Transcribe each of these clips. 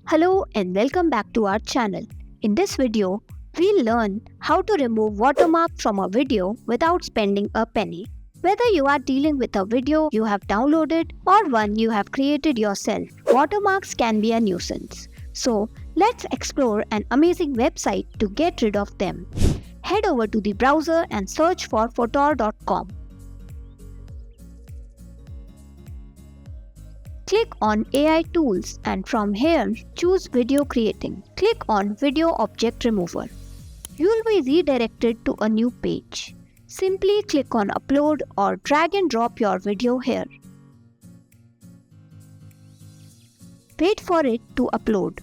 Hello and welcome back to our channel. In this video, we'll learn how to remove watermark from a video without spending a penny. Whether you are dealing with a video you have downloaded or one you have created yourself, watermarks can be a nuisance. So, let's explore an amazing website to get rid of them. Head over to the browser and search for photor.com. Click on AI Tools and from here choose Video Creating. Click on Video Object Remover. You will be redirected to a new page. Simply click on Upload or drag and drop your video here. Wait for it to upload.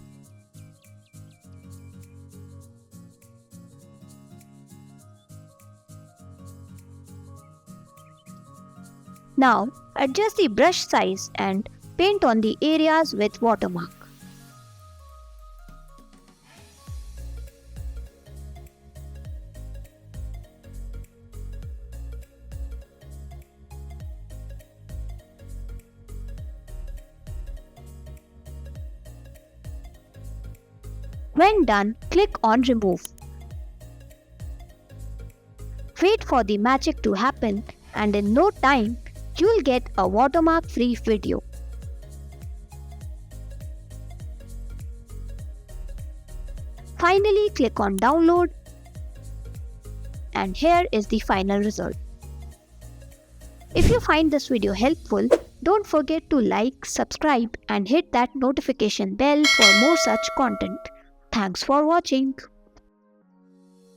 Now adjust the brush size and paint on the areas with watermark. When done, click on Remove. Wait for the magic to happen and in no time, you'll get a watermark-free video. Finally, click on Download and here is the final result. If you find this video helpful, don't forget to like, subscribe and hit that notification bell for more such content. Thanks for watching.